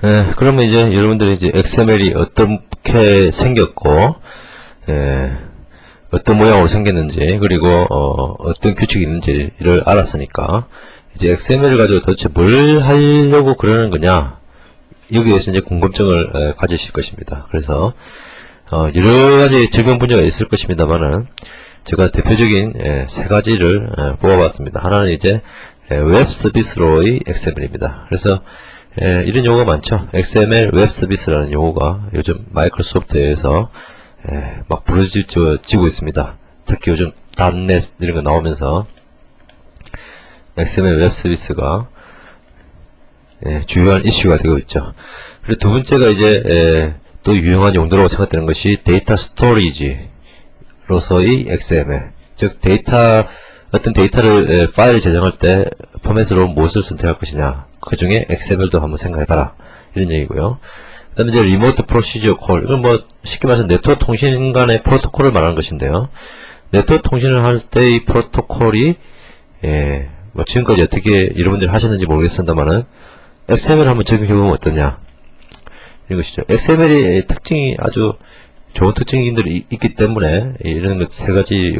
그러면 이제 여러분들이 이제 XML이 어떻게 생겼고, 어떤 모양으로 생겼는지, 그리고, 어떤 규칙이 있는지를 알았으니까, 이제 XML을 가지고 도대체 뭘 하려고 그러는 거냐, 여기에서 이제 궁금증을 가지실 것입니다. 그래서, 여러 가지 적용 분야가 있을 것입니다만은, 제가 대표적인 세 가지를 뽑아봤습니다. 하나는 이제 웹 서비스로의 XML입니다. 그래서 이런 용어가 많죠. XML 웹 서비스라는 용어가 요즘 마이크로소프트에서 막 부르짖고 있습니다. 특히 요즘 .NET 이런 거 나오면서 XML 웹 서비스가 주요한 이슈가 되고 있죠. 그리고 두 번째가 이제 또 유용한 용도라고 생각되는 것이 데이터 스토리지로서의 XML, 즉 어떤 데이터를 파일을 저장할 때 포맷으로 무엇을 선택할 것이냐, 그 중에 XML도 한번 생각해봐라, 이런 얘기고요. 그 다음에 이제 리모트 프로시저 콜, 이건 뭐 쉽게 말해서 네트워크 통신 간의 프로토콜을 말하는 것인데요. 네트워크 통신을 할 때 이 프로토콜이 뭐 지금까지 어떻게 여러분들이 하셨는지 모르겠습니다만은 XML 한번 적용해보면 어떠냐, 이런 것이죠. XML의 특징이 아주 좋은 특징들이 있기 때문에 이런 세 가지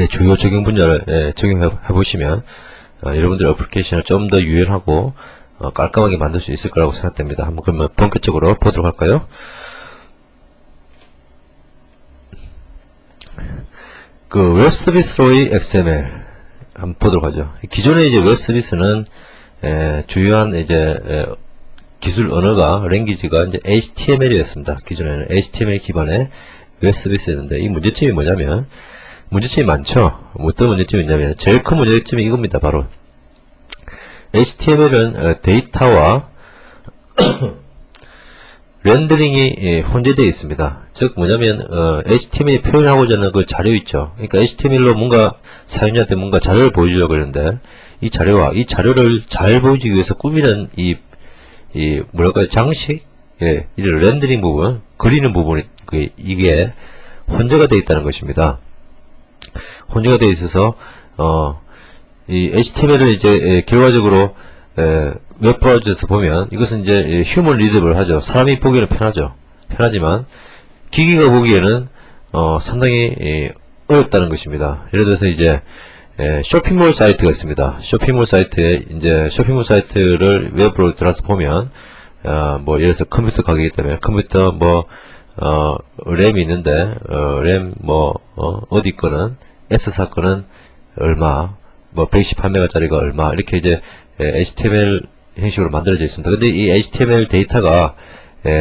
주요 적용 분야를 적용해 보시면 여러분들의 어플리케이션을 좀 더 유연하고 깔끔하게 만들 수 있을 거라고 생각됩니다. 한번 그러면 본격적으로 보도록 할까요? 그 웹 서비스로의 XML 한번 보도록 하죠. 기존의 이제 웹 서비스는 주요한 이제 기술 언어가 랭귀지가 이제 HTML이었습니다. 기존에는 HTML 기반의 웹 서비스였는데, 이 문제점이 뭐냐면, 문제점이 많죠. 어떤 문제점이 있냐면, 제일 큰 문제점이 이겁니다. 바로 HTML은 데이터와 렌더링이 혼재되어 있습니다. 즉 뭐냐면 HTML이 표현하고자 하는 그 자료 있죠. 그러니까 HTML로 뭔가 사용자한테 뭔가 자료를 보여주려고 그러는데, 이 자료와 이 자료를 잘 보여주기 위해서 꾸미는 이 뭐랄까요, 장식, 이 렌더링 부분, 그리는 부분이 이게 혼재가 되어 있다는 것입니다. 혼재가 되어 있어서 이 HTML을 이제 결과적으로 웹 브라우저에서 보면 이것은 이제 휴먼 리더블 하죠. 사람이 보기에는 편하지만 기기가 보기에는 상당히 어렵다는 것입니다. 예를 들어서 이제 쇼핑몰 사이트가 있습니다. 쇼핑몰 사이트에 이제 쇼핑몰 사이트를 웹으로 들어가서 보면 뭐 예를 들어서 컴퓨터 가격이기 때문에 컴퓨터 뭐 램이 있는데 램 뭐 어디 거는 S사 거는 얼마, 뭐 128메가짜리가 얼마, 이렇게 이제 HTML 형식으로 만들어져 있습니다. 근데 이 HTML 데이터가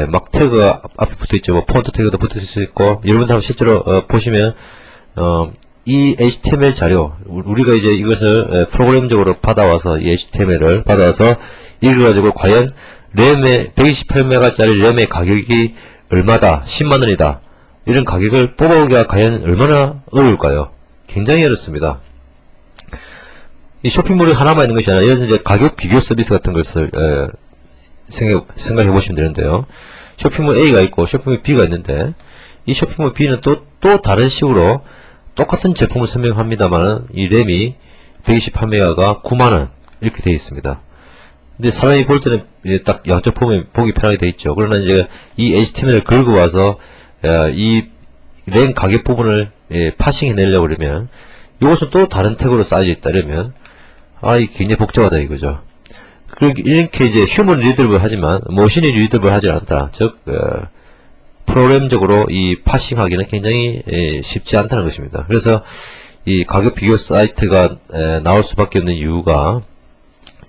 막 태그가 앞에 붙어 있죠. 뭐 폰트 태그도 붙어 있을 수 있고, 여러분들 한번 실제로 보시면 이 HTML 자료, 우리가 이제 이것을 프로그램적으로 받아와서 이 HTML을 받아와서 읽어가지고 과연 램의 128메가짜리 램의 가격이 얼마다, 10만원이다, 이런 가격을 뽑아오기가 과연 얼마나 어려울까요? 굉장히 어렵습니다. 이 쇼핑몰이 하나만 있는 것이 아니라, 예를 들어서 이제 가격 비교 서비스 같은 것을 생각해 보시면 되는데요. 쇼핑몰 A가 있고 쇼핑몰 B가 있는데, 이 쇼핑몰 B는 또 다른 식으로 똑같은 제품을 설명합니다만 이 램이 128메가가 9만원 이렇게 되어 있습니다. 근데 사람이 볼 때는 딱 양쪽 보면 보기 편하게 되어 있죠. 그러나 이제 이 HTML을 긁어 와서 이 램 가격 부분을 파싱해 내려고 그러면 이것은 또 다른 태그로 쌓여져 있다 이러면 이게 굉장히 복잡하다 이거죠. 이렇게 이제 휴먼 리더블 하지만 머신이 리더블 하지 않다. 즉 프로그램적으로 이 파싱하기는 굉장히 쉽지 않다는 것입니다. 그래서 이 가격 비교 사이트가 나올 수밖에 없는 이유가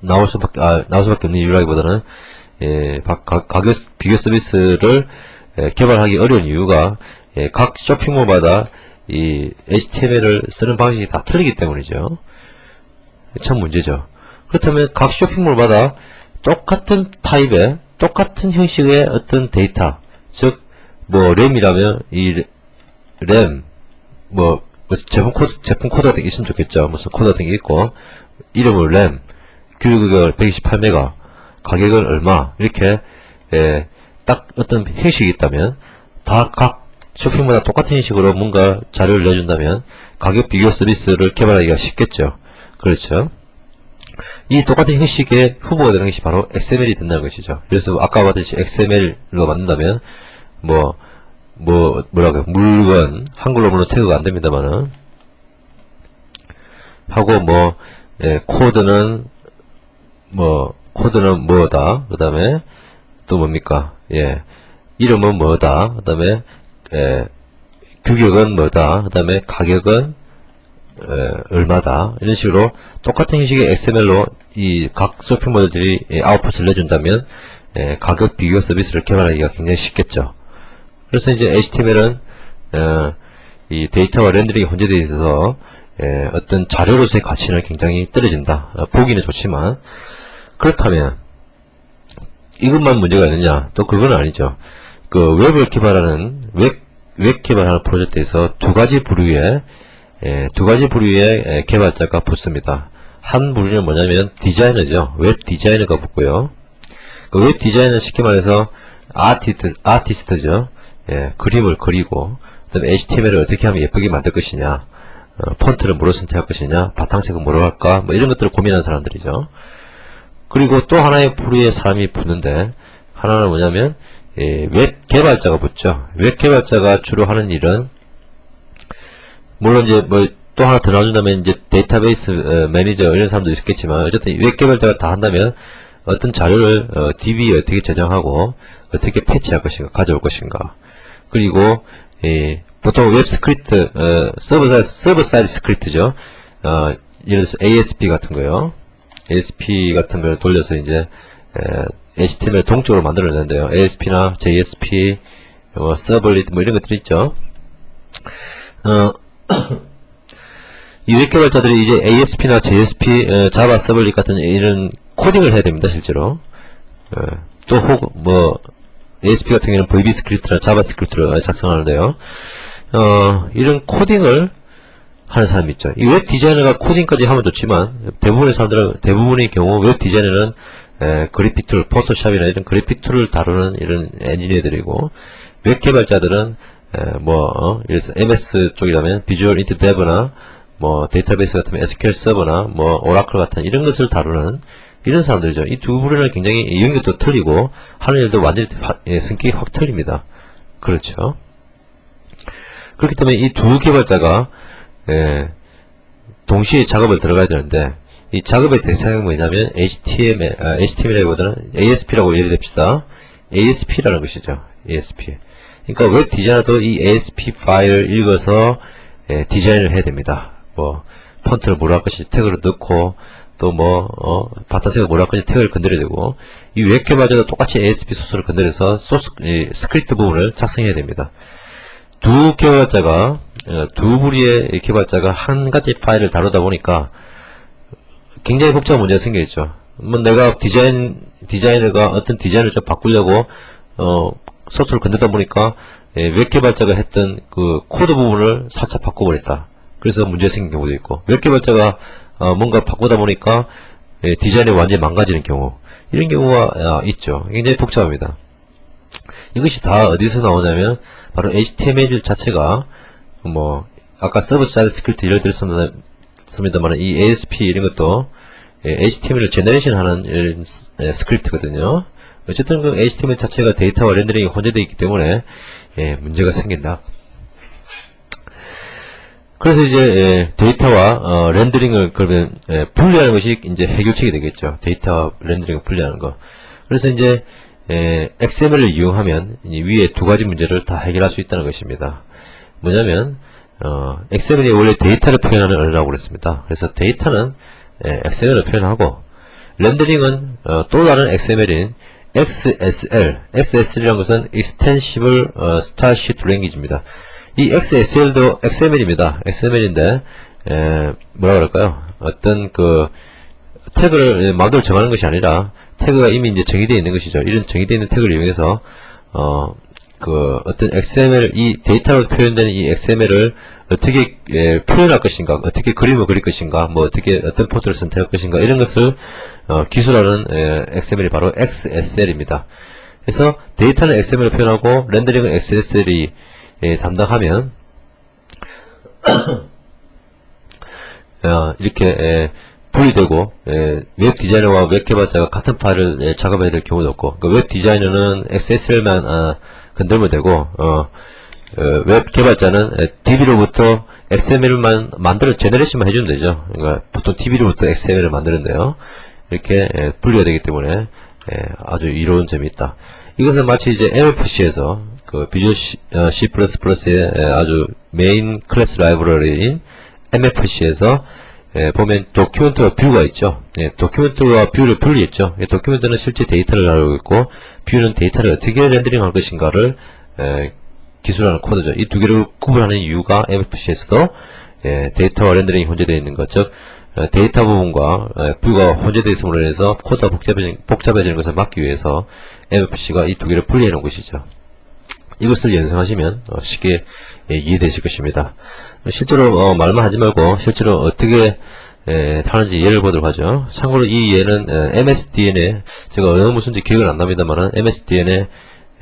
나올 수밖에 없는 이유라기보다는 가격 비교 서비스를 개발하기 어려운 이유가 각 쇼핑몰마다 이 HTML을 쓰는 방식이 다 틀리기 때문이죠. 참 문제죠. 그렇다면 각 쇼핑몰마다 똑같은 타입의 똑같은 형식의 어떤 데이터, 즉 뭐 램이라면 이 램 뭐 제품 코드 같은 게 있으면 좋겠죠. 무슨 코드 같은 게 있고 이름을 램, 규격을 128메가, 가격은 얼마, 이렇게 딱 어떤 형식이 있다면 다 각 쇼핑마다 똑같은 형식으로 뭔가 자료를 내준다면 가격 비교 서비스를 개발하기가 쉽겠죠. 그렇죠. 이 똑같은 형식의 후보가 되는 것이 바로 XML이 된다는 것이죠. 그래서 아까 봤듯이 XML로 만든다면 뭐라고요? 물건 한글로 보면 태그가 안 됩니다만은 하고 코드는 뭐다. 그 다음에 또 뭡니까? 이름은 뭐다. 그 다음에 규격은 뭐다. 그 다음에 가격은 얼마다. 이런 식으로 똑같은 형식의 XML로 이 각 쇼핑몰들이 아웃풋을 내준다면 가격 비교 서비스를 개발하기가 굉장히 쉽겠죠. 그래서 이제 HTML은 이 데이터와 렌더링이 혼재되어 있어서 어떤 자료로서의 가치는 굉장히 떨어진다. 보기는 좋지만 그렇다면 이것만 문제가 있느냐? 또 그건 아니죠. 그 웹을 개발하는 웹 개발하는 프로젝트에서 두 가지 부류의 개발자가 붙습니다. 한 부류는 뭐냐면 디자이너죠. 웹 디자이너가 붙고요. 그 웹 디자이너는 쉽게 말해서 아티스트죠. 그림을 그리고 그다음에 HTML을 어떻게 하면 예쁘게 만들 것이냐, 폰트를 뭐로 선택할 것이냐, 바탕색은 뭐로 할까, 뭐 이런 것들을 고민하는 사람들이죠. 그리고 또 하나의 부류의 사람이 붙는데 하나는 뭐냐면 웹 개발자가 붙죠. 웹 개발자가 주로 하는 일은 물론 이제 또 하나 더 나눠준다면 이제 데이터베이스 매니저 이런 사람도 있겠지만 어쨌든 웹 개발자가 다 한다면 어떤 자료를 DB에 어떻게 저장하고 어떻게 패치할 것인가, 가져올 것인가. 그리고 보통 웹 스크립트 서버 사이드 스크립트죠. 예를 들어서 ASP 같은 거요. ASP 같은 걸 돌려서 이제 HTML 동적으로 만들어내는데요. ASP나 JSP, 서블릿 이런 것들이 있죠. 이 웹 개발자들이 이제 ASP나 JSP, 자바 서블릿 같은 이런 코딩을 해야 됩니다, 실제로. 또 ASP 같은 경우는 VB 스크립트나 자바 스크립트를 작성하는데요. 이런 코딩을 하는 사람이 있죠. 이 웹 디자이너가 코딩까지 하면 좋지만 대부분의 경우 웹 디자이너는 그래픽 툴, 포토샵이나 이런 그래픽 툴을 다루는 이런 엔지니어들이고 웹 개발자들은 예를 들어서 MS 쪽이라면 비주얼 인터 데브나 데이터베이스 같으면 SQL 서버나 오라클 같은 이런 것을 다루는 이런 사람들이죠. 이 두 부류는 굉장히 영역도 틀리고 하는 일도 완전히 성격이 확 틀립니다. 그렇죠. 그렇기 때문에 이 두 개발자가 동시에 작업을 들어가야 되는데 이 작업의 대상은 뭐냐면 HTML보다는 ASP라고 예를 듭시다. ASP라는 것이죠. ASP. 그러니까 웹 디자이너도 이 ASP 파일을 읽어서 디자인을 해야 됩니다. 폰트를 뭐로 할 것인지 태그를 넣고 또 바탕색을 뭐로 할 것인지 태그를 건드려야 되고 이 웹 개발자도 똑같이 ASP 소스를 건드려서 스크립트 부분을 작성해야 됩니다. 두 개발자가 두 부류의 개발자가 한 가지 파일을 다루다 보니까 굉장히 복잡한 문제가 생겨있죠. 내가 디자이너가 어떤 디자인을 좀 바꾸려고 소스를 건드다 보니까 웹 개발자가 했던 그 코드 부분을 살짝 바꿔버렸다. 그래서 문제가 생긴 경우도 있고 웹 개발자가 뭔가 바꾸다 보니까 디자인이 완전히 망가지는 경우 이런 경우가 있죠. 굉장히 복잡합니다. 이것이 다 어디서 나오냐면 바로 HTML 자체가 아까 서버 사이드 스크립트 예를 들었습니다만 이 ASP 이런 것도 HTML을 제너레이션 하는 이런 스크립트거든요. 어쨌든 그 HTML 자체가 데이터와 렌더링이 혼재되어 있기 때문에 문제가 생긴다. 그래서 이제 데이터와 렌더링을 그러면 분리하는 것이 이제 해결책이 되겠죠. 데이터와 렌더링을 분리하는 거. 그래서 이제 XML을 이용하면 위에 두 가지 문제를 다 해결할 수 있다는 것입니다. 뭐냐면 XML이 원래 데이터를 표현하는 언어라고 그랬습니다. 그래서 데이터는 XML을 표현하고 렌더링은 또 다른 XML인 XSL이라는 것은 Extensible Stylesheet Language입니다. 이 XSL도 XML입니다. XML인데 뭐라 그럴까요? 어떤 그 태그를 마음대로 정하는 것이 아니라 태그가 이미 이제 정의되어 있는 것이죠. 이런 정의되어 있는 태그를 이용해서 어떤 XML, 이 데이터로 표현되는 이 XML을 어떻게 표현할 것인가, 어떻게 그림을 그릴 것인가, 어떻게 어떤 폰트를 선택할 것인가 이런 것을 기술하는 XML이 바로 XSL입니다. 그래서 데이터는 XML을 표현하고 렌더링은 XSL이 담당하면 이렇게 분리되고, 웹 디자이너와 웹 개발자가 같은 파일을 작업해야 될 경우도 없고, 그러니까 웹 디자이너는 XSL만 건들면 되고, 웹 개발자는 DB로부터 XML만 제너레이션만 해주면 되죠. 그러니까 보통 DB로부터 XML을 만드는데요. 이렇게 분리가 되기 때문에 아주 이로운 점이 있다. 이것은 마치 이제 MFC에서 그 비주얼 C++의 아주 메인 클래스 라이브러리인 MFC에서 보면 도큐멘트와 뷰가 있죠. 도큐멘트와 뷰를 분리했죠. 도큐멘트는 실제 데이터를 다루고 있고 뷰는 데이터를 어떻게 렌더링할 것인가를 기술하는 코드죠. 이 두 개를 구분하는 이유가 MFC에서도 데이터와 렌더링이 혼재되어 있는 것, 즉 데이터 부분과 뷰가 혼재되어 있음으로 인해서 코드가 복잡해지는 것을 막기 위해서 MFC가 이 두 개를 분리해 놓은 것이죠. 이것을 연상하시면 쉽게 이해되실 것입니다. 실제로 말만 하지 말고 실제로 어떻게 하는지 예를 보도록 하죠. 참고로 이 예는 MSDN에 제가 어느 문서인지 기억은 안 납니다만은 MSDN에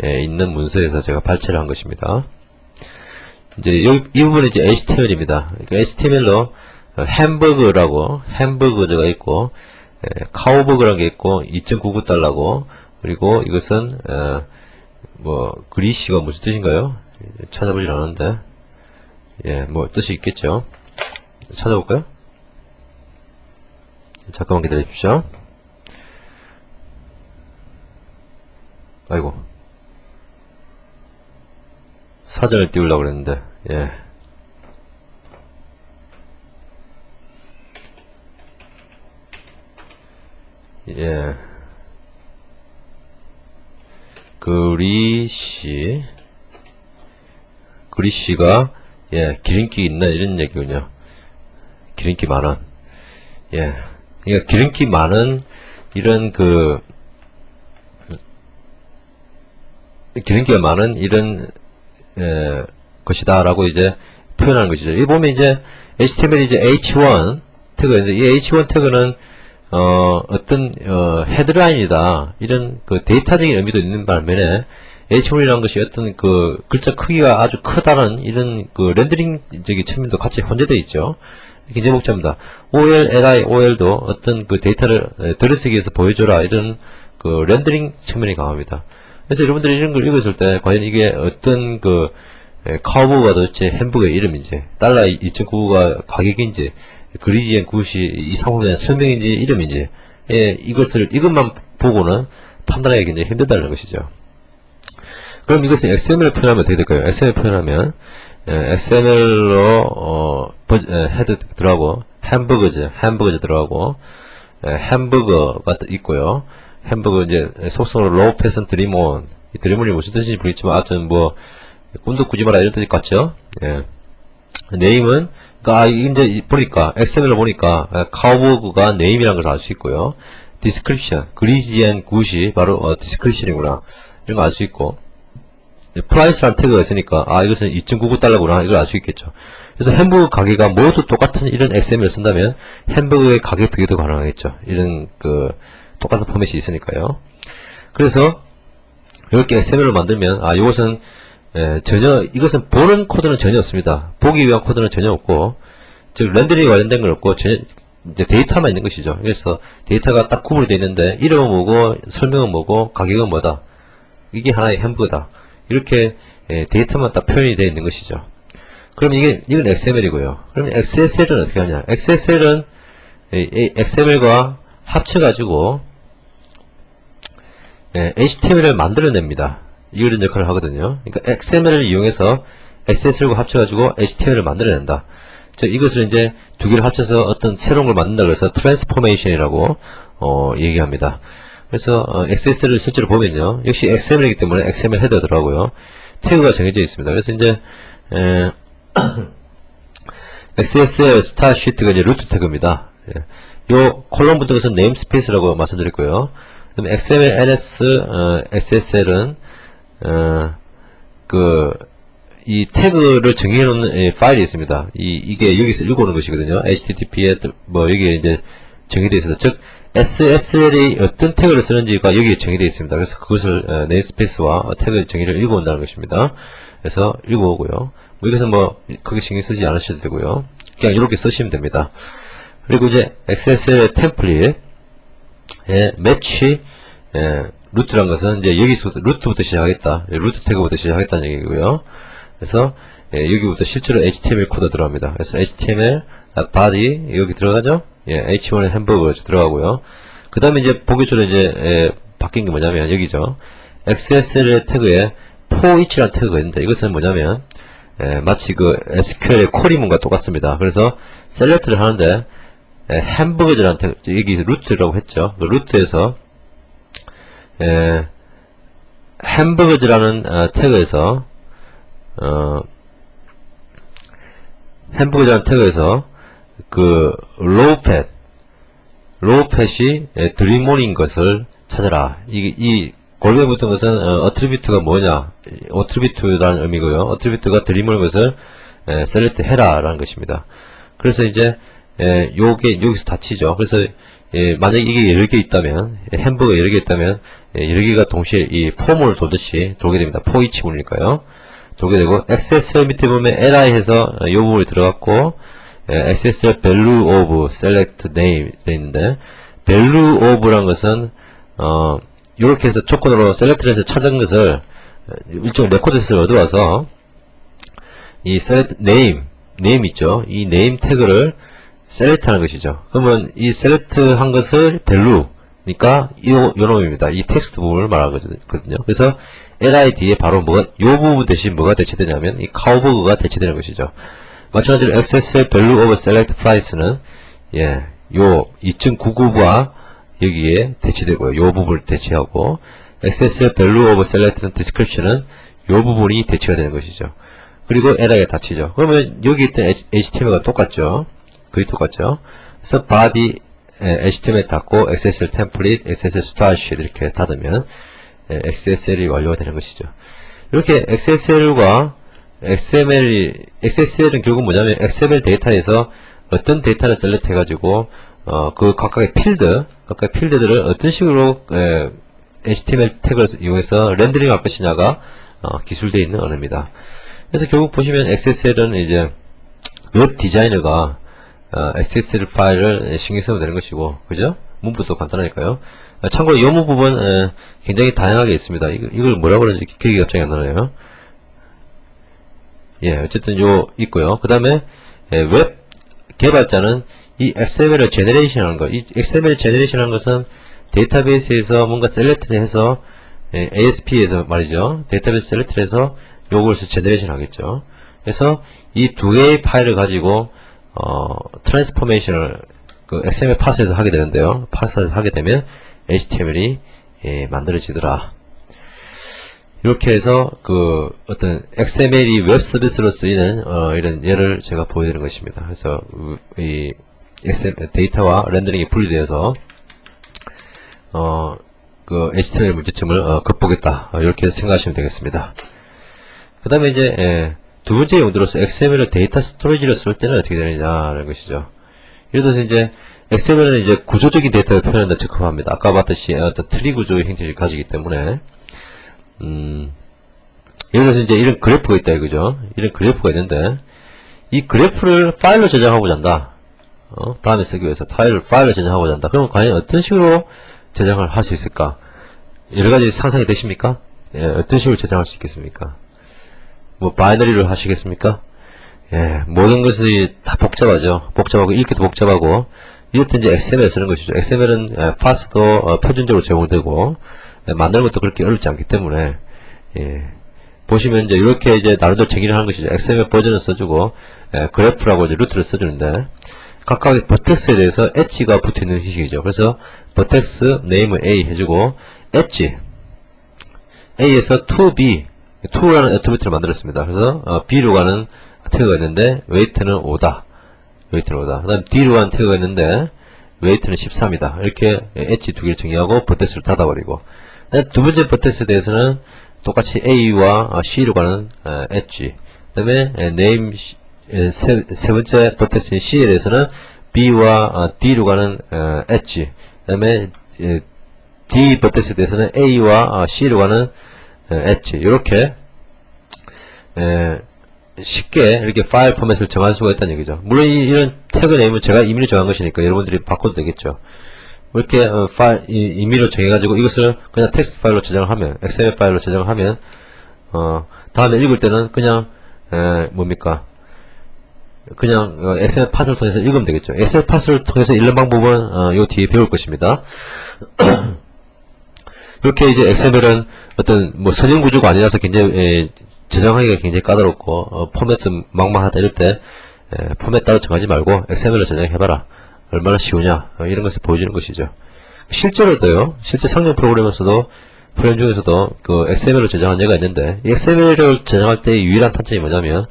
있는 문서에서 제가 발췌를 한 것입니다. 이제 이 부분은 이제 HTML입니다. 그러니까 HTML로 햄버거가 있고 카우버거라는 게 있고 2.99달러고 그리고 이것은 그리시가 무슨 뜻인가요? 찾아보질 않았는데 뭐 뜻이 있겠죠. 찾아볼까요? 잠깐만 기다려 주십시오. 아이고 사전을 띄우려고 그랬는데 그리시가 기름기 있나 이런 얘기군요. 기름기 많은 그러니까 기름기 많은 이런 기름기가 많은 이런 것이다 라고 이제 표현하는 것이죠. 여기 보면 이제 HTML이 이제 H1 태그가 있는데 이 H1 태그는 어떤 헤드라인이다 이런 데이터적인 의미도 있는 반면에 H1이라는 것이 어떤 글자 크기가 아주 크다는 이런 렌더링적인 측면도 같이 혼재되어 있죠. 굉장히 복잡합니다. OL도 어떤 데이터를 들여쓰기 위해서 보여줘라 이런 렌더링 측면이 강합니다. 그래서 여러분들이 이런 걸 읽었을 때 과연 이게 어떤 카우버가 도대체 햄버거의 이름인지 달러 2.99가 가격인지 그리지엔 굿이 이 상품에 대한 설명인지 이름인지 이것만 보고는 판단하기 굉장히 힘들다는 것이죠. 그럼 이것을 XML로 표현하면 어떻게 될까요? XML 표현하면 XML로 헤드 들어가고 햄버거즈 들어가고 햄버거가 있고요. 햄버거 이제 속성으로 로우 패슨 드림온 이 드림온이 무슨 뜻인지 모르겠지만 하여튼 꿈도 꾸지 마라 이런 뜻이 같죠. 네임은 이제 보니까 XML로 보니까 카우버그가 네임이라는 걸 알 수 있고요. 디스크립션 그리지앤 굿이 바로 디스크립션이구나 이런 거 알 수 있고 프라이스라는 태그가 있으니까 이것은 2.99달러구나 이걸 알 수 있겠죠. 그래서 햄버거 가게가 모두 똑같은 이런 XML을 쓴다면 햄버거의 가격 비교도 가능하겠죠. 이런 똑같은 포맷이 있으니까요. 그래서 이렇게 XML을 만들면 이것은 이것은 보는 코드는 전혀 없습니다. 보기 위한 코드는 전혀 없고 즉 렌더링에 관련된 건 없고 전혀 이제 데이터만 있는 것이죠. 그래서 데이터가 딱 구분이 되어 있는데 이름은 뭐고 설명은 뭐고 가격은 뭐다. 이게 하나의 햄버거다. 이렇게 데이터만 딱 표현이 되어 있는 것이죠. 그럼 이건 XML이고요. 그럼 XSL은 어떻게 하냐? XSL은 XML과 합쳐가지고 HTML을 만들어냅니다. 이런 역할을 하거든요. 그러니까 XML을 이용해서 XSL과 합쳐가지고 HTML을 만들어낸다. 즉 이것을 이제 두 개를 합쳐서 어떤 새로운 걸 만든다 그래서 트랜스포메이션이라고 얘기합니다. 그래서 XSL을 실제로 보면요, 역시 XML이기 때문에 XML 헤더 들어가고요, 태그가 정해져 있습니다. 그래서 이제 XSL 스타일 시트가 이제 루트 태그입니다. 요 콜론 붙은 것은 네임스페이스라고 말씀드렸고요. 그다음에 XML, NS, SSL은 이 태그를 정의해 놓는 파일이 있습니다. 이게 여기서 읽어오는 것이거든요. HTTP에 여기에 이제 정의되어 있어서, 즉 SSL이 어떤 태그를 쓰는지가 여기에 정의되어 있습니다. 그래서 그것을 네임스페이스와 태그 정의를 읽어온다는 것입니다. 그래서 읽어오고요. 이것은 크게 신경 쓰지 않으셔도 되고요. 그냥 이렇게 쓰시면 됩니다. 그리고 이제 XSL의 템플릿 매치 루트란 것은 이제 여기서부터 루트부터 시작하겠다. 루트 태그부터 시작하겠다는 얘기고요. 그래서 여기부터 실제로 HTML 코드 들어갑니다. 그래서 HTML body 여기 들어가죠. H1의 햄버거 들어가고요. 그 다음에 이제 보기처럼 이제 바뀐 게 뭐냐면 여기죠. XSL 태그에 for each라는 태그가 있는데 이것은 뭐냐면 마치 그 SQL의 쿼리문과 똑같습니다. 그래서 셀렉트를 하는데 햄버거즈라는 태그, 여기 루트라고 했죠. 그 루트에서 햄버거즈라는 태그에서 햄버거즈라는 태그에서 그 로우팻이 드림몰인 것을 찾아라. 이 골뱅이 붙은 것은 어트리뷰트가 뭐냐? 어트리뷰트라는 의미고요. 어트리뷰트가 드림몰인 것을 셀렉트 해라 라는 것입니다. 그래서 이제 요게 여기서 닫히죠. 그래서 만약에 이게 여러 개 있다면 햄버거 여러 개 있다면 여러 개가 동시에 이 폼을 돌듯이 돌게 됩니다. for each 문이니까요. 돌게 되고 XSL 밑에 보면 li 해서 요 부분이 들어갔고 XSL value of select name 돼 있는데 value of란 것은 요렇게 해서 조건으로 select를 해서 찾은 것을 일종의 레코드에서 얻어와서 이 select name 있죠. 이 name 태그를 select 하는 것이죠. 그러면 이 select 한 것을 value니까 요 놈입니다. 이 텍스트 부분을 말하거든요. 그래서 LID에 바로 요 부분 대신 뭐가 대체되냐면 이 카우버그가 대체되는 것이죠. 마찬가지로 XSL value of select price는 요 2.99가 여기에 대체되고요. 요 부분을 대체하고 XSL value of select description은 요 부분이 대체가 되는 것이죠. 그리고 LI가 닫히죠. 그러면 여기 있던 HTML과 똑같죠. 거의 똑같죠. 그래서 body HTML 닫고 XSL template, XSL style sheet 이렇게 닫으면 XSL이 완료가 되는 것이죠. 이렇게 XSL과 XSL은 결국 뭐냐면 XML 데이터에서 어떤 데이터를 셀렉트 해가지고 그 각각의 필드들을 어떤 식으로 HTML 태그를 이용해서 렌더링 할 것이냐가 기술되어 있는 언어입니다. 그래서 결국 보시면 XSL은 이제 웹 디자이너가 XSL 파일을 신경 쓰면 되는 것이고, 그죠? 문부도 간단하니까요. 참고로 이 부분 굉장히 다양하게 있습니다. 이걸 뭐라고 그러는지 기억이 갑자기 안 나네요. 어쨌든 있고요. 그 다음에 웹 개발자는 이 XML을 제너레이션 하는 거. 이 XML 제너레이션 하는 것은 데이터베이스에서 뭔가 셀렉트를 해서 ASP에서 말이죠. 데이터베이스 셀렉트를 해서 요것을 제너레이션 하겠죠. 그래서 이 두 개의 파일을 가지고 트랜스포메이션을 그 XML 파스에서 하게 되는데요. 파스에서 하게 되면 HTML이 만들어지더라. 이렇게 해서 그 어떤 XML이 웹 서비스로 쓰이는 이런 예를 제가 보여드리는 것입니다. 그래서 이 XML 데이터와 렌더링이 분리되어서 그 HTML 문제점을 극복했다. 이렇게 생각하시면 되겠습니다. 그 다음에 이제 두 번째 용도로서 XML을 데이터 스토리지로 쓸 때는 어떻게 되느냐는 것이죠. 예를 들어서 이제 XML은 이제 구조적인 데이터를 표현한다 적합합니다. 아까 봤듯이 어떤 트리 구조의 형태를 가지기 때문에 예를 들어서 이제 이런 그래프가 있다 이거죠. 이런 그래프가 있는데 이 그래프를 파일로 저장하고자 한다. 다음에 쓰기 위해서 파일로 저장하고자 한다. 그럼 과연 어떤 식으로 저장을 할 수 있을까? 여러 가지 상상이 되십니까? 어떤 식으로 저장할 수 있겠습니까? 뭐 바이너리로 하시겠습니까? 모든 것이 다 복잡하죠. 복잡하고 읽기도 복잡하고 이럴 때 이제 XML 쓰는 것이죠. XML은 파스도 표준적으로 제공되고 만드는 것도 그렇게 어렵지 않기 때문에 보시면 이제 이렇게 이제 나름대로 정의를 하는 것이죠. XML 버전을 써주고 그래프라고 이제 루트를 써주는데 각각의 버텍스에 대해서 엣지가 붙어있는 식이죠. 그래서 버텍스 네임을 A 해주고 엣지 A에서 to B 2라는 애트리뷰트를 만들었습니다. 그래서 B로 가는 태그가 있는데 웨이트는 5다. 웨이트는 5다. 그 다음 D로 가는 태그가 있는데 웨이트는 13이다. 이렇게 엣지 두 개를 정의하고 버텍스를 닫아버리고 두 번째 버텍스에 대해서는 똑같이 A와 C로 가는 엣지 그 다음에 네임 세 번째 버텍스인 C에 대해서는 B와 D로 가는 엣지 그 다음에 D 버텍스에 대해서는 A와 C로 가는 엣지 이렇게 쉽게 이렇게 파일 포맷을 정할 수가 있다는 얘기죠. 물론 이런 태그 네임은 제가 임의로 정한 것이니까 여러분들이 바꿔도 되겠죠. 이렇게 파일 임의로 정해가지고 이것을 그냥 텍스트 파일로 저장을 하면, XML 파일로 저장을 하면 다음에 읽을 때는 그냥 뭡니까? 그냥 XML 팟을 통해서 읽으면 되겠죠. XML 팟을 통해서 읽는 방법은 요 뒤에 배울 것입니다. 이렇게 이제 XML은 어떤 뭐 선형 구조가 아니라서 굉장히 저장하기가 굉장히 까다롭고 포맷도 막막하다 이럴 때 포맷 따로 정하지 말고 XML로 저장해봐라. 얼마나 쉬우냐 이런 것을 보여주는 것이죠. 실제로도요. 실제 상용 프로그램에서도 프로그램 중에서도 그 XML로 저장한 예가 있는데 이 XML을 저장할 때의 유일한 단점이 뭐냐면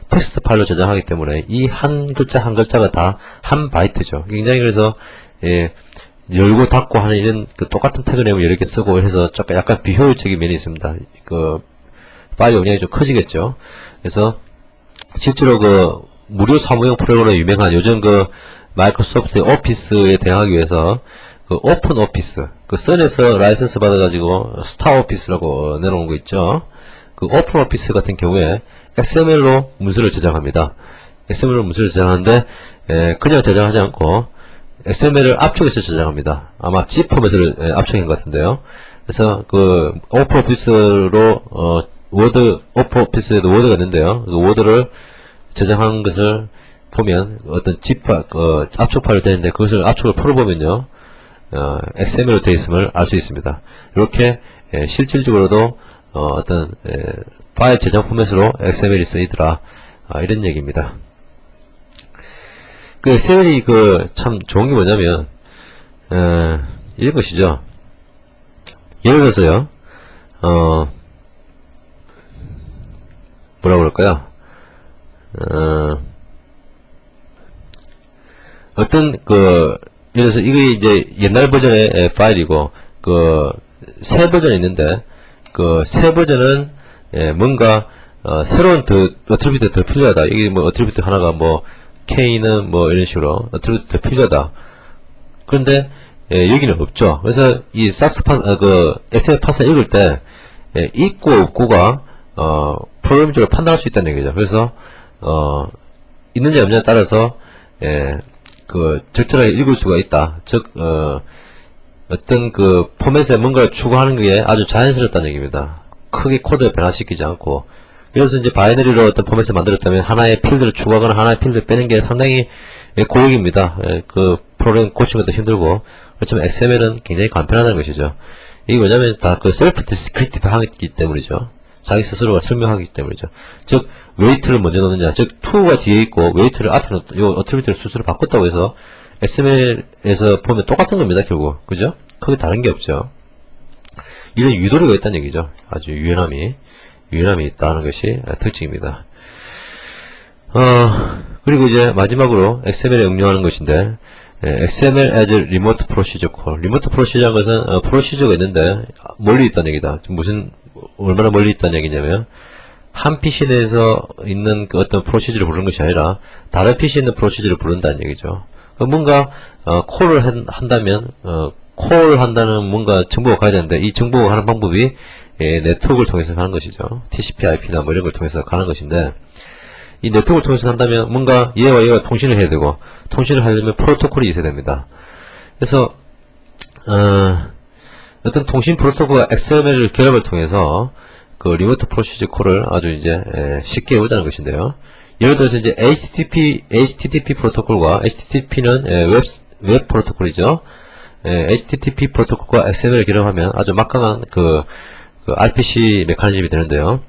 텍스트 파일로 저장하기 때문에 이 한 글자 한 글자가 다 한 바이트죠. 굉장히 그래서 열고 닫고 하는 이런 그 똑같은 태그 네임을 여러 개 쓰고 해서 약간 비효율적인 면이 있습니다. 그 파일 용량이 좀 커지겠죠. 그래서 실제로 그 무료 사무용 프로그램으로 유명한 요즘 그 마이크로소프트 오피스에 대항하기 위해서 그 오픈 오피스, 그 선에서 라이선스 받아가지고 스타 오피스라고 내놓은 거 있죠. 그 오픈 오피스 같은 경우에 XML로 문서를 저장합니다. XML로 문서를 저장하는데 그냥 저장하지 않고 XML을 압축해서 저장합니다. 아마 zip 포맷을 압축한 것 같은데요. 그래서 그 오픈 오피스로 워드 오픈 오피스에도 워드가 있는데요. 그 워드를 저장한 것을 보면 어떤 zip 압축 파일이 되는데 그것을 압축을 풀어보면요. XML로 되어 있음을 알 수 있습니다. 이렇게 실질적으로도 어떤 파일 저장 포맷으로 XML이 쓰이더라 이런 얘기입니다. 그 XML이 그 참 좋은 게 뭐냐면 이런 것이죠. 예를 들어서요. 뭐라 그럴까요? 어떤 그 예를 들어서 이게 이제 옛날 버전의 파일이고 그 새 버전이 있는데 그 새 버전은 뭔가 새로운 어트리뷰트 더 필요하다. 이게 뭐 어트리뷰트 하나가 뭐 K는 뭐 이런 식으로 어트리뷰트 더 필요하다. 그런데 여기는 없죠. 그래서 이 그 XML 팟을 읽을 때 있고 없고가 프로그램적으로 판단할 수 있다는 얘기죠. 그래서 있는지 없느냐에 따라서 그 적절하게 읽을 수가 있다. 즉 어떤 그 포맷에 뭔가를 추구하는 게 아주 자연스럽다는 얘기입니다. 크게 코드를 변화시키지 않고. 그래서 이제 바이너리로 어떤 포맷을 만들었다면 하나의 필드를 추구하거나 하나의 필드를 빼는 게 상당히 고역입니다. 그 프로그램 고치는 것도 힘들고. 그렇지만 XML은 굉장히 간편하다는 것이죠. 이게 뭐냐면 다 그 셀프 디스크립티브 하기 때문이죠. 자기 스스로가 설명하기 때문이죠. 즉 웨이트를 먼저 넣느냐, 즉 to가 뒤에 있고 웨이트를 앞에 넣었다. 요 어트리뷰트를 수수로 바꿨다고 해서 XML에서 보면 똑같은 겁니다. 결국 그죠? 크게 다른 게 없죠. 이런 유도리가 있다는 얘기죠. 아주 유연함이 있다는 것이 특징입니다. 그리고 이제 마지막으로 XML에 응용하는 것인데 XML as remote procedure call. remote procedure라는 것은 프로시저가 있는데 멀리 있다는 얘기다. 얼마나 멀리 있다는 얘기냐면 한 PC 내에서 있는 그 어떤 프로시저를 부르는 것이 아니라 다른 PC에 있는 프로시저를 부른다는 얘기죠. 뭔가 콜을 한다면 콜 한다는 뭔가 정보가 가야 되는데 이 정보가 가는 방법이 네트워크를 통해서 가는 것이죠. TCP/IP나 뭐 이런 걸 통해서 가는 것인데 이 네트워크를 통해서 한다면 뭔가 얘와 통신을 해야 되고 통신을 하려면 프로토콜이 있어야 됩니다. 그래서 어떤 통신 프로토콜과 XML 결합을 통해서 그 리모트 프로시저 콜을 아주 이제 쉽게 해보자는 것인데요. 예를 들어서 이제 HTTP 프로토콜과 HTTP는 웹 프로토콜이죠. HTTP 프로토콜과 XML을 결합하면 아주 막강한 그 RPC 메커니즘이 되는데요.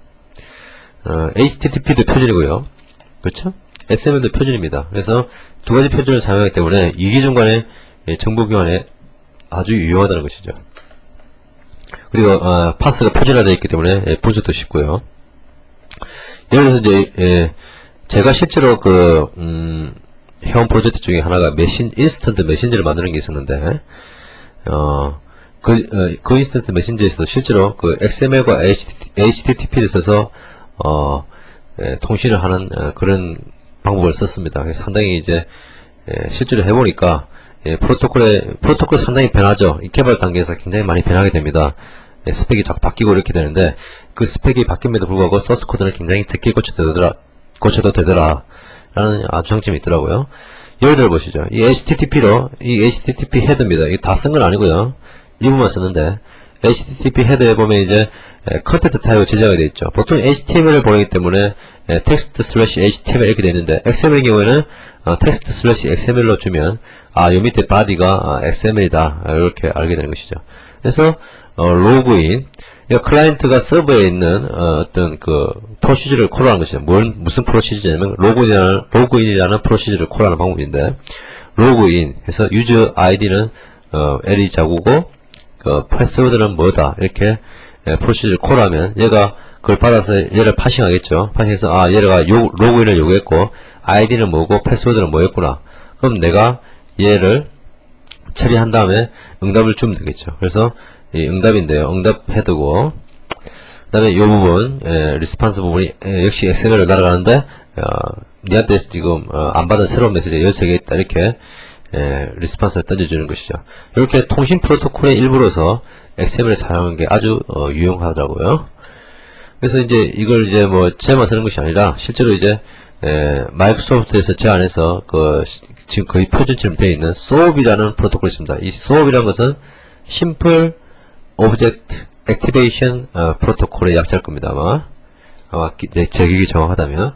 HTTP도 표준이고요. 그렇죠? XML도 표준입니다. 그래서 두 가지 표준을 사용하기 때문에 이기종 간의 정보 교환에 아주 유용하다는 것이죠. 그리고 파스가 표준화되어 있기 때문에 분석도 쉽고요. 예를 들어서 이제 제가 실제로 해온 프로젝트 중에 하나가 인스턴트 메신저를 만드는 게 있었는데 그 인스턴트 메신저에서도 실제로 그 XML과 HTTP를 써서 통신을 하는 그런 방법을 썼습니다. 그래서 상당히 이제 실제로 해보니까 프로토콜이 상당히 변하죠. 이 개발 단계에서 굉장히 많이 변하게 됩니다. 스펙이 자꾸 바뀌고 이렇게 되는데 그 스펙이 바뀜에도 불구하고 소스 코드는 굉장히 특히 고쳐지더라 고쳐도 되더라 라는 아주 장점이 있더라고요. 예를 들어 보시죠. 이 HTTP로 이 HTTP 헤더입니다. 이게 다 쓴 건 아니고요. 일부만 썼는데 HTTP 헤더에 보면 이제 컨텐트 타입으로 제작이 되어 있죠. 보통 HTML을 보내기 때문에 텍스트 슬래시 HTML 이렇게 되어 있는데 XML의 경우에는 텍스트 슬래시 XML로 주면 요 밑에 바디가 XML이다 이렇게 알게 되는 것이죠. 그래서 로그인 클라이언트가 서버에 있는 어떤 그 프로시저를 콜하는 것이죠. 무슨 프로시저냐면 로그인이라는 프로시저를 콜하는 방법인데 로그인 해서 유저 아이디는 L이 자구고 패스워드는 뭐다 이렇게 프로시저를 콜하면 얘가 그걸 받아서 얘를 파싱하겠죠. 파싱해서 얘가 로그인을 요구했고 아이디는 뭐고 패스워드는 뭐였구나. 그럼 내가 얘를 처리한 다음에 응답을 주면 되겠죠. 그래서 이 응답인데요. 응답 헤드고 그 다음에 이 부분 리스판스 부분이 역시 XML로 날아가는데 니한테 지금 안 받은 새로운 메시지가 13개 있다 이렇게 리스판스를 던져주는 것이죠. 이렇게 통신 프로토콜의 일부로서 XML을 사용하는 게 아주 유용하더라고요. 그래서 이제 이걸 이제 뭐 제만 쓰는 것이 아니라 실제로 이제 마이크로소프트에서 제 안에서 지금 거의 표준처럼 되어 있는 SOAP이라는 프로토콜이 있습니다. 이 SOAP이라는 것은 Simple Object Activation 프로토콜의 약자일 겁니다. 아마 제 기억이 정확하다면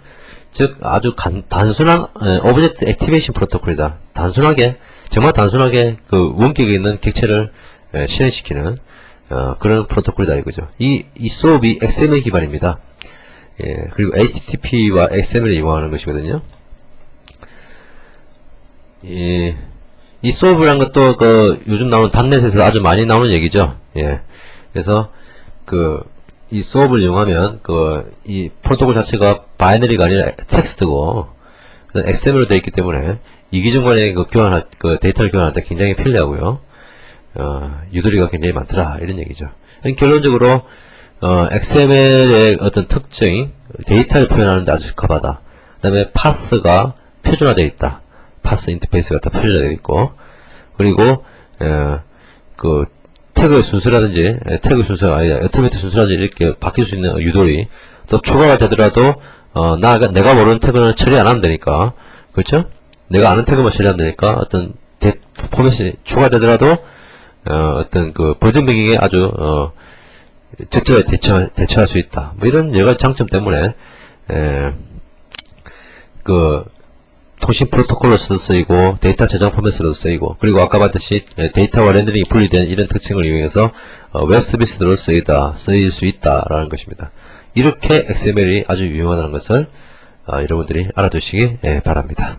즉 아주 단순한 오브젝트 액티베이션 프로토콜이다. 단순하게 정말 단순하게 그 원격에 있는 객체를 실행시키는 그런 프로토콜이다 이거죠. 이 SOAP이 XML 기반입니다. 그리고 HTTP와 XML을 이용하는 것이거든요. 이 SOAP이라는 것도 요즘 나오는 단넷에서 아주 많이 나오는 얘기죠. 그래서 이 SOAP을 이용하면 이 프로토콜 자체가 바이너리가 아니라 텍스트고 XML로 되어 있기 때문에 이기준 간에 데이터를 교환할 때 굉장히 편리하고요. 유도리가 굉장히 많더라 이런 얘기죠. 결론적으로 XML의 어떤 특징 데이터를 표현하는데 아주 적합하다. 그 다음에 파스가 표준화되어 있다. 파스 인터페이스가 다 표준화되어 있고 그리고 태그의 순서라든지 태그 순서가 아니라 어토메이트 순서라든지 이렇게 바뀔 수 있는 유도리 또 추가가 되더라도 내가 모르는 태그는 처리 안 하면 되니까 그렇죠? 내가 아는 태그만 처리하면 되니까 어떤 포맷이 추가되더라도 어떤 버전 변경에 아주 적절하게 대처할 수 있다. 뭐 이런 여러 가지 장점 때문에 통신 프로토콜로서도 쓰이고 데이터 저장 포맷으로도 쓰이고 그리고 아까 봤듯이 데이터와 렌더링이 분리된 이런 특징을 이용해서 웹 서비스로 쓰일 수 있다라는 것입니다. 이렇게 XML이 아주 유용하다는 것을 여러분들이 알아두시기 바랍니다.